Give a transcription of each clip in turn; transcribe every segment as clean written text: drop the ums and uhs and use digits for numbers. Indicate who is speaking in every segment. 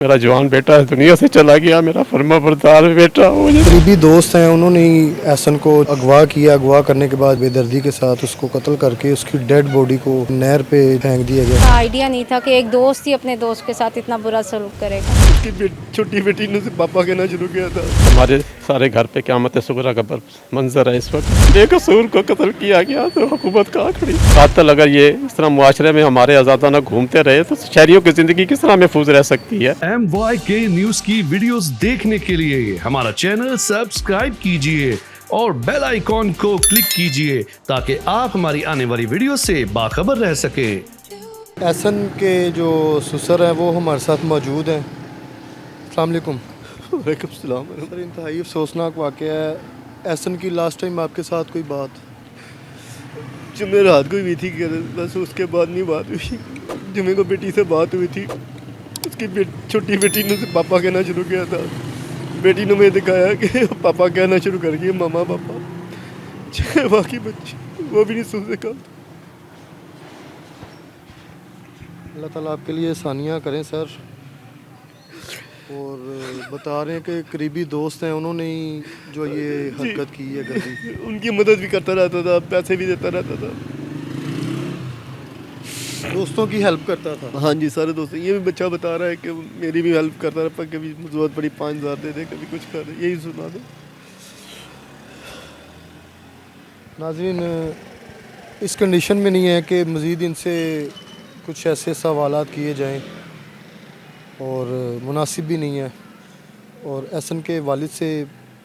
Speaker 1: मेरा जवान बेटा दुनिया से चला गया, मेरा फर्माबरदार बेटा।
Speaker 2: करीबी दोस्त हैं, उन्होंने ही एहसन को अगवा किया। अगवा करने के बाद बेदर्दी के साथ उसको कत्ल करके उसकी डेड बॉडी को नहर पे फेंक दिया गया।
Speaker 3: आइडिया नहीं था कि एक दोस्त ही अपने दोस्त के साथ इतना बुरा सलूक करेगा।
Speaker 4: उसकी छोटी बेटी ने उसे पापा कहना शुरू किया था।
Speaker 1: हमारे सारे घर पे क़यामत सुगरा का मंजर है इस वक्त। बेकसूर को कत्ल किया गया तो हुकूमत कहाँ खड़ी। कातिल अगर ये इस तरह मुआशरे में हमारे आज़ादाना घूमते रहे तो शहरियों की ज़िंदगी किस तरह महफूज रह सकती है।
Speaker 5: MYK न्यूज की वीडियोस देखने के लिए हमारा चैनल सब्सक्राइब कीजिए और बेल आइकॉन को क्लिक कीजिए ताकि आप हमारी आने वाली वीडियो से बाखबर रह सके।
Speaker 2: एहसन के जो ससुर हैं वो हमारे साथ मौजूद हैं। अस्सलाम वालेकुम।
Speaker 4: वालेकुम सलाम।
Speaker 2: सर, इंतहाई अफसोसनाक वाक़या है। एहसन की लास्ट टाइम आपके साथ कोई बात?
Speaker 4: जुम्मे रात को हुई थी, बस उसके बाद नहीं बात हुई। जुम्मे को बेटी से बात हुई थी, उसकी छोटी बेटी ने उसे पापा कहना शुरू किया था। बेटी ने मुझे दिखाया कि पापा कहना शुरू कर दिया, मामा पापा। बाकी बच्चे वो भी नहीं सुन सका।
Speaker 2: अल्लाह ताला आपके लिए आसानियाँ करें सर। और बता रहे हैं कि करीबी दोस्त हैं, उन्होंने ही जो ये हरकत की है गलती।
Speaker 4: उनकी मदद भी करता रहता था, पैसे भी देता रहता था,
Speaker 2: दोस्तों की हेल्प करता था।
Speaker 4: हाँ जी, सारे दोस्त। ये भी बच्चा बता रहा है कि मेरी भी हेल्प करता रहा, कभी जरूरत पड़ी 5,000 दे दे, कभी कुछ कर दे, यही सुना दो।
Speaker 2: नाज़रीन, इस कंडीशन में नहीं है कि मज़ीद इनसे कुछ ऐसे सवालात किए जाएं और मुनासिब भी नहीं है। और एहसन के वालिद से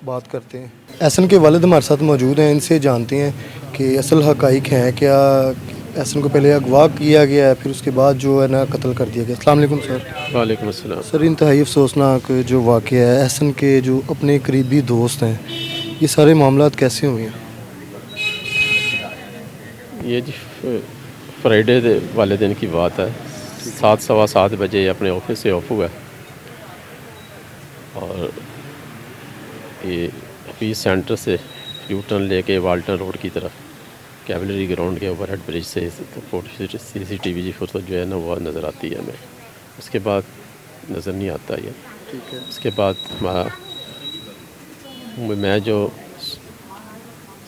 Speaker 2: बात करते हैं। एहसन के वालिद हमारे साथ मौजूद हैं, इनसे जानते हैं कि असल हक़ाइक़ हैं क्या। एहसन को पहले अगवा किया गया है, फिर उसके बाद जो है ना कत्ल कर दिया गया। अस्सलाम वालेकुम सर।
Speaker 1: वालेकुम अस्सलाम।
Speaker 2: सर, इंतहाई अफसोसनाक जो वाक़या है, एहसन के जो अपने करीबी दोस्त हैं, ये सारे मामलात कैसे हुए हैं?
Speaker 1: ये जी फ्राइडे वाले दिन की बात है। 7:15 बजे अपने ऑफिस से ऑफ हुआ और ये पीस सेंटर से यू टर्न लेके वाल्टन रोड की तरफ कैवलरी ग्राउंड के ओवर हेड ब्रिज से CCTV जी फुर्सत जो है ना वो नज़र आती है हमें। उसके बाद नज़र नहीं आता ये।
Speaker 2: ठीक है।
Speaker 1: उसके बाद हमारा मैं जो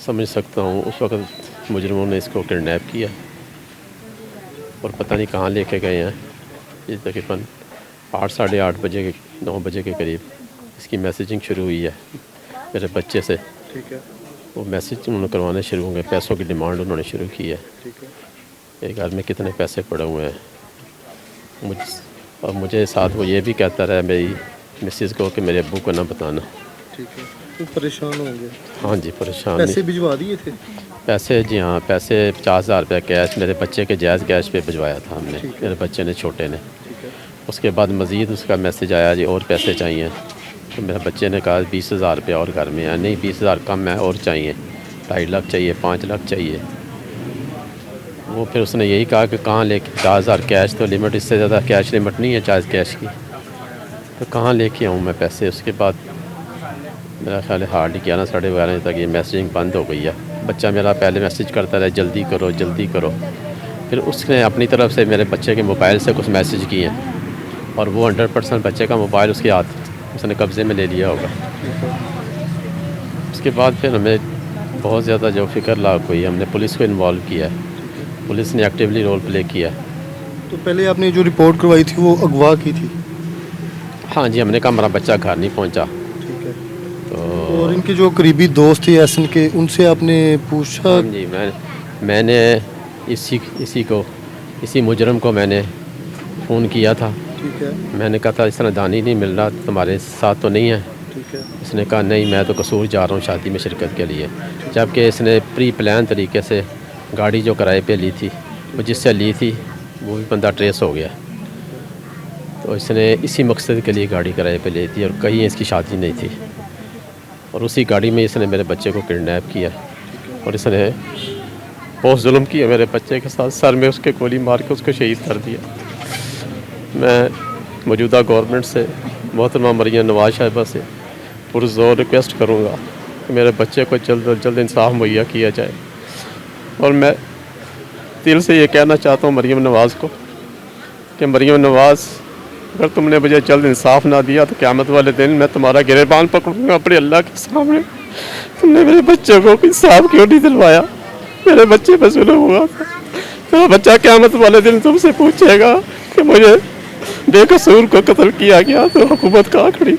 Speaker 1: समझ सकता हूँ उस वक्त मुजरिमों ने इसको किडनैप किया और पता नहीं कहाँ लेके गए हैं। ये तकरीबन 8 साढ़े 8 बजे के 9 बजे के करीब इसकी मैसेजिंग शुरू हुई है मेरे बच्चे से।
Speaker 2: ठीक है।
Speaker 1: वो मैसेज उन्होंने करवाने शुरू होंगे, पैसों की डिमांड उन्होंने शुरू की है।
Speaker 2: ठीक है।
Speaker 1: एक घर में कितने पैसे पड़े हुए हैं और मुझे साथ वो ये भी कहता रहा मेरी मिसेज़ को कि मेरे अब्बू को ना बताना।
Speaker 2: ठीक है। तो परेशान होंगे?
Speaker 1: हाँ जी, परेशान।
Speaker 2: पैसे भिजवा दिए थे?
Speaker 1: पैसे जी हाँ, पैसे 50,000 रुपये कैश मेरे बच्चे के जायज़ कैश पे भिजवाया था हमने, मेरे बच्चे ने, छोटे ने।
Speaker 2: ठीक है।
Speaker 1: उसके बाद मज़ीद उसका मैसेज आया जी और पैसे चाहिए, तो मेरे बच्चे ने कहा 20,000 रुपये और घर में है। नहीं, 20,000 कम है और चाहिए, 2.5 लाख चाहिए, 5 लाख चाहिए। वो फिर उसने यही कहा कि कहाँ लेके 50,000 कैश, तो लिमिट इससे ज़्यादा कैश लिमिट नहीं है जायज़ कैश की, तो कहाँ लेके आऊँ मैं पैसे। उसके बाद मेरा ख्याल है हार्ड 11 साढ़े 12 तक ये मैसेजिंग बंद हो गई है। बच्चा मेरा पहले मैसेज करता रहा जल्दी करो जल्दी करो, फिर उसने अपनी तरफ से मेरे बच्चे के मोबाइल से कुछ मैसेज किए हैं और वो 100% बच्चे का मोबाइल उसके हाथ उसने कब्ज़े में ले लिया होगा। उसके बाद फिर हमें बहुत ज़्यादा जो फ़िक्र लाग हुई, हमने पुलिस को इन्वॉल्व किया है। पुलिस ने एक्टिवली रोल प्ले किया।
Speaker 2: तो पहले आपने जो रिपोर्ट करवाई थी वो अगवा की थी?
Speaker 1: हाँ जी, हमने कहा हमारा बच्चा घर नहीं पहुँचा।
Speaker 2: ठीक है।
Speaker 1: तो
Speaker 2: और इनके जो करीबी दोस्त थे एहसन के, उनसे आपने पूछा?
Speaker 1: हाँ जी, मैंने इसी मुजरम को मैंने फ़ोन किया था।
Speaker 2: ठीक है।
Speaker 1: मैंने कहा था इस तरह दानी नहीं मिल रहा, तुम्हारे साथ तो नहीं है?
Speaker 2: ठीक है।
Speaker 1: इसने कहा नहीं, मैं तो कसूर जा रहा हूँ शादी में शिरकत के लिए। जबकि इसने प्री प्लान तरीके से गाड़ी जो किराए पे ली थी, वो जिससे ली थी वो भी बंदा ट्रेस हो गया। तो इसने इसी मकसद के लिए गाड़ी किराए पे ली थी और कहीं इसकी शादी नहीं थी, और उसी गाड़ी में इसने मेरे बच्चे को किडनैप किया और इसने बहुत जुल्म किया मेरे बच्चे के साथ। सर में उसके गोली मार के उसको शहीद कर दिया। मैं मौजूदा गवर्नमेंट से, मोहतरमा मरियम नवाज़ साहिबा से पुरज़ोर रिक्वेस्ट करूँगा कि मेरे बच्चे को जल्द अज जल्द इंसाफ मुहैया किया जाए। और मैं दिल से ये कहना चाहता हूँ मरियम नवाज़ को कि मरियम नवाज़ अगर तुमने मुझे जल्द इंसाफ ना दिया तो क़यामत वाले दिन मैं तुम्हारा गिरबान पकड़ूंगा अपने अल्लाह के सामने। तुमने मेरे बच्चे को इंसाफ क्यों नहीं दिलवाया? मेरे बच्चे पे जुल्म हुआ था। मेरा बच्चा क़यामत वाले दिन तुमसे पूछेगा कि मुझे बेकसूर को कत्ल किया गया तो हुकूमत कहाँ खड़ी?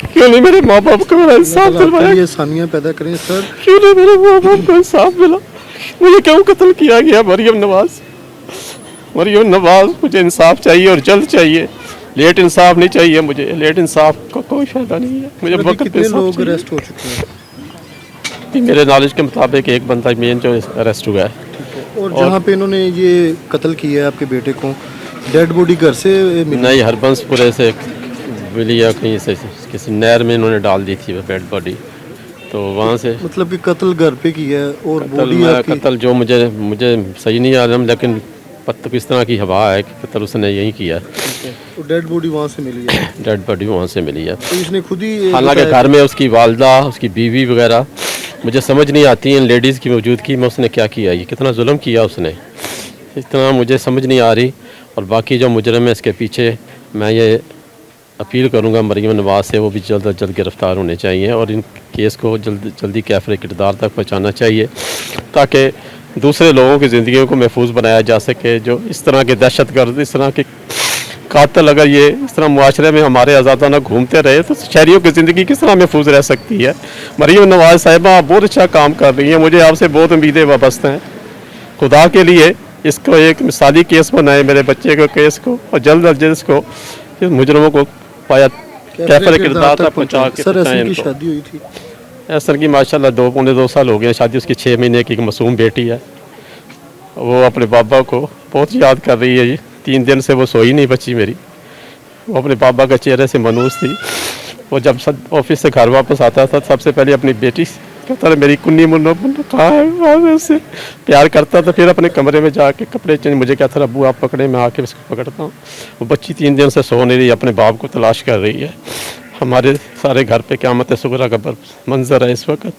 Speaker 1: क्यों नहीं मेरे माँ बाप को मेरा इंसाफ दिलवाया?
Speaker 2: ये आसानियाँ पैदा करें सर।
Speaker 1: क्यों नहीं मेरे माँ बाप को इंसाफ मिला? मुझे क्यों कत्ल किया गया? मरियम नवाज, मुझे इंसाफ चाहिए और जल्द चाहिए। लेट इंसाफ नहीं चाहिए मुझे। लेट इंसाफ का कोई फायदा नहीं है मुझे।
Speaker 2: अभी
Speaker 1: वक्त पे
Speaker 2: कितने
Speaker 1: इंसाफ
Speaker 2: लोग
Speaker 1: चाहिए।
Speaker 2: अरेस्ट हो चुके हैं?
Speaker 1: कि मेरे नॉलेज के मुताबिक एक बंदा मेन जो अरेस्ट हुआ है।
Speaker 2: और जहाँ पे इन्होंने ये कत्ल किया है आपके बेटे को, डेड बॉडी घर से मिली?
Speaker 1: नहीं, हरबंसपुरे से मिली या कहीं से किसी नहर में इन्होंने डाल दी थी डेड बॉडी, तो वहाँ से
Speaker 2: मतलब कि कत्ल घर पे किया है और बॉडी आपकी?
Speaker 1: कत्ल जो मुझे सही नहीं आलम, लेकिन पता किस तरह की हवा है कि कत्ल उसने यही किया है।
Speaker 2: तो डेड बॉडी वहाँ से मिली है?
Speaker 1: डेड बॉडी वहाँ से मिली है।
Speaker 2: तो इसने खुद ही
Speaker 1: हालांकि घर में उसकी वालदा, उसकी बीवी वगैरह, मुझे समझ नहीं आती इन लेडीज़ की मौजूदगी में उसने क्या किया, ये कितना जुल्म किया उसने, इतना मुझे समझ नहीं आ रही। और बाकी जो मुजरम है इसके पीछे, मैं ये अपील करूंगा मरियम नवाज से, वो भी जल्द अज जल्द गिरफ़्तार होने चाहिए और इन केस को जल्दी कैफ़रे किरदार तक पहुंचाना चाहिए ताकि दूसरे लोगों की ज़िंदगियों को महफूज बनाया जा सके। जो इस तरह के दहशतगर्द, इस तरह के कातिल अगर ये इस तरह मुआशरे में हमारे आज़ादाना घूमते रहे तो शहरियों की ज़िंदगी किस तरह महफूज रह सकती है। मरियम नवाज साहिबा आप बहुत अच्छा काम कर रही हैं, मुझे आपसे बहुत उम्मीदें वाबस्ता हैं। खुदा के लिए इसको एक मिसाली केस बनाए, मेरे बच्चे के केस को, और जल्द अज जल्द इसको इस मुजरमों को पाया कैफरे किरदार तक पहुँचा के
Speaker 2: सर
Speaker 1: पहुँचाएं
Speaker 2: ऐसी की
Speaker 1: इनको।
Speaker 4: तो।
Speaker 2: शादी हुई थी?
Speaker 1: ऐसर की माशाल्लाह 2 साल हो गए हैं शादी। उसकी 6 महीने की एक मासूम बेटी है। वो अपने बाबा को बहुत याद कर रही है। ये 3 दिन से वो सोई नहीं बची मेरी। वो अपने बाबा के चेहरे से मनूस थी। वो जब ऑफिस से घर वापस आता था सबसे पहले अपनी बेटी कहता था मेरी कुन्नी मुन्नो मुन्नो कहाँ है, वहाँ उससे प्यार करता था। फिर अपने कमरे में जाके कपड़े चेंज, मुझे कहता था अब्बू आप पकड़े, मैं आके उसको पकड़ता हूँ। वो बच्ची 3 दिन से सो नहीं रही, अपने बाप को तलाश कर रही है। हमारे सारे घर पे क़यामत सुगरा का मंजर है इस वक्त।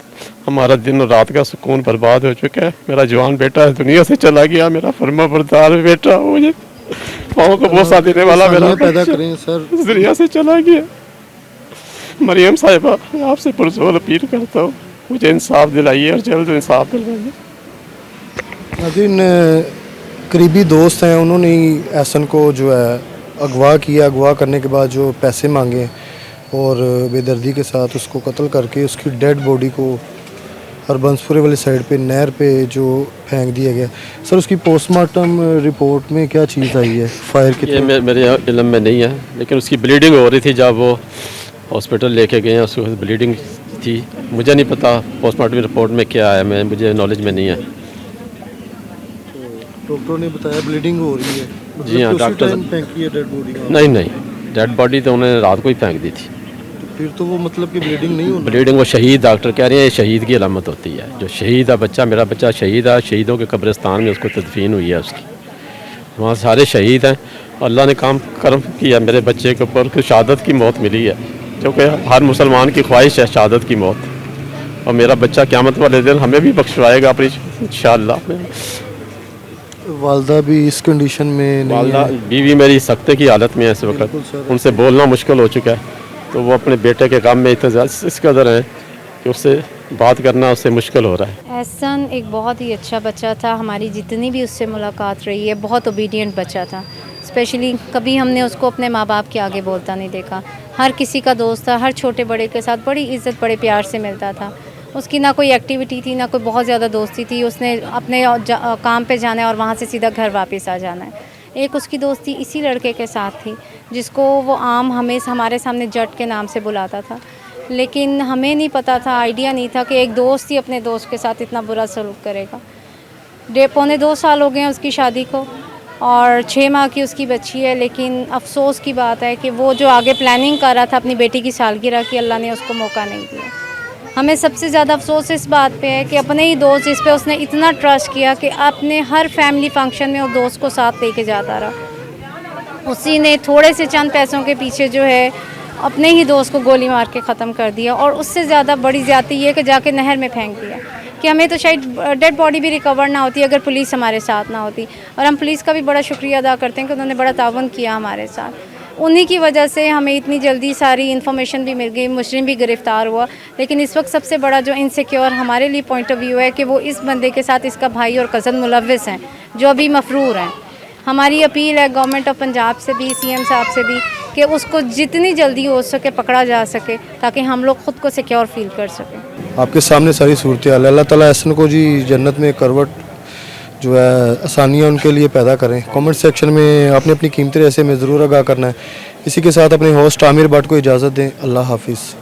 Speaker 1: हमारा दिन और रात का सुकून बर्बाद हो चुका है। मेरा जवान बेटा दुनिया से चला गया, मेरा फर्मा बरदार बेटा, मुझे पाँव को बोसा देने वाला मेरा
Speaker 2: पैदा करें सर।
Speaker 1: इस दुनिया से चला गया। मरियम साहिबा आपसे पुरजोर अपील करता हूँ, मुझे इंसाफ दिलाइए और जल्द इंसाफ दिलवाइए।
Speaker 2: नाज़रीन, करीबी दोस्त हैं, उन्होंने ही एहसन को जो है अगवा किया। अगवा करने के बाद जो पैसे मांगे और बेदर्दी के साथ उसको कत्ल करके उसकी डेड बॉडी को हरबंसपुरे वाली साइड पे नहर पे जो फेंक दिया गया। सर उसकी पोस्टमार्टम रिपोर्ट में क्या चीज़ आई है? फायर
Speaker 1: ये
Speaker 2: कितने?
Speaker 1: मेरे इल्म में नहीं है, लेकिन उसकी ब्लीडिंग हो रही थी जब वो हॉस्पिटल लेके गए हैं, उसको ब्लीडिंग थी। मुझे नहीं पता पोस्टमार्टम रिपोर्ट में क्या है, मुझे नॉलेज में नहीं है।
Speaker 2: डॉक्टरों ने बताया ब्लीडिंग हो रही है?
Speaker 1: जी हाँ, डॉक्टर
Speaker 2: फेंकी है डेड बॉडी?
Speaker 1: नहीं, डेड बॉडी तो उन्होंने रात को ही फेंक दी थी।
Speaker 2: फिर तो वो मतलब कि ब्लीडिंग नहीं होनी?
Speaker 1: ब्लीडिंग वो शहीद, डॉक्टर कह रहे हैं शहीद की अलामत होती है। जो शहीद है बच्चा, मेरा बच्चा शहीद है, शहीदों के कब्रिस्तान में उसको तदफीन हुई है उसकी, वहाँ सारे शहीद हैं। अल्लाह ने काम करम किया मेरे बच्चे के ऊपर, उसको शहादत की मौत मिली है, जो कि हर मुसलमान की ख्वाहिश है शहादत की मौत। और मेरा बच्चा क़यामत वाले दिन हमें भी बख्शवाएगा अपनी इंशाअल्लाह।
Speaker 2: वालदा भी इस कंडीशन में नहीं
Speaker 1: वालदा
Speaker 2: है?
Speaker 1: बीवी मेरी सख्ते की हालत में है इस
Speaker 2: बिल्कुल
Speaker 1: वक्त,
Speaker 2: सर।
Speaker 1: उनसे बोलना मुश्किल हो चुका है। तो वो अपने बेटे के गम में इतना इस कदर है कि उससे बात करना उससे मुश्किल हो रहा है।
Speaker 3: एहसन एक बहुत ही अच्छा बच्चा था। हमारी जितनी भी उससे मुलाकात रही है, बहुत ओबीडियंट बच्चा था। स्पेशली कभी हमने उसको अपने माँ बाप के आगे बोलता नहीं देखा। हर किसी का दोस्त था, हर छोटे बड़े के साथ बड़ी इज़्ज़त बड़े प्यार से मिलता था। उसकी ना कोई एक्टिविटी थी, ना कोई बहुत ज़्यादा दोस्ती थी। उसने अपने काम पे जाना है और वहाँ से सीधा घर वापस आ जाना है। एक उसकी दोस्ती इसी लड़के के साथ थी जिसको वो आम हमेशा हमारे सामने जट के नाम से बुलाता था, लेकिन हमें नहीं पता था, आइडिया नहीं था कि एक दोस्त ही अपने दोस्त के साथ इतना बुरा सलूक करेगा। 2.25 साल हो गए हैं उसकी शादी को और 6 माह की उसकी बच्ची है। लेकिन अफसोस की बात है कि वो जो आगे प्लानिंग कर रहा था अपनी बेटी की सालगिरह की, अल्लाह ने उसको मौका नहीं दिया। हमें सबसे ज़्यादा अफसोस इस बात पे है कि अपने ही दोस्त जिस पे उसने इतना ट्रस्ट किया कि अपने हर फैमिली फंक्शन में उस दोस्त को साथ लेके जाता रहा, उसी ने थोड़े से चंद पैसों के पीछे जो है अपने ही दोस्त को गोली मार के ख़त्म कर दिया। और उससे ज़्यादा बड़ी ज़्यादती ये कि जाके नहर में फेंक दिया कि हमें तो शायद डेड बॉडी भी रिकवर ना होती अगर पुलिस हमारे साथ ना होती। और हम पुलिस का भी बड़ा शुक्रिया अदा करते हैं कि उन्होंने बड़ा ताउन किया हमारे साथ। उन्हीं की वजह से हमें इतनी जल्दी सारी इन्फॉर्मेशन भी मिल गई, मुजरिम भी गिरफ़्तार हुआ। लेकिन इस वक्त सबसे बड़ा जो इनसिक्योर हमारे लिए पॉइंट ऑफ व्यू है कि वो इस बंदे के साथ इसका भाई और कज़न मुलव्विस हैं जो अभी मफरूर हैं। हमारी अपील है गवर्नमेंट ऑफ पंजाब से भी, CM साहब से भी, कि उसको जितनी जल्दी हो सके पकड़ा जा सके ताकि हम लोग ख़ुद को सिक्योर फील कर सकें।
Speaker 2: आपके सामने सारी सूरत हाल है। अल्लाह ताला ऐसन को जी जन्नत में करवट जो है आसानियाँ उनके लिए पैदा करें। कमेंट सेक्शन में आपने अपनी कीमती राय से हमें ज़रूर आगाह करना है। इसी के साथ अपने होस्ट आमिर भट्ट को इजाज़त दें। अल्लाह हाफिज़।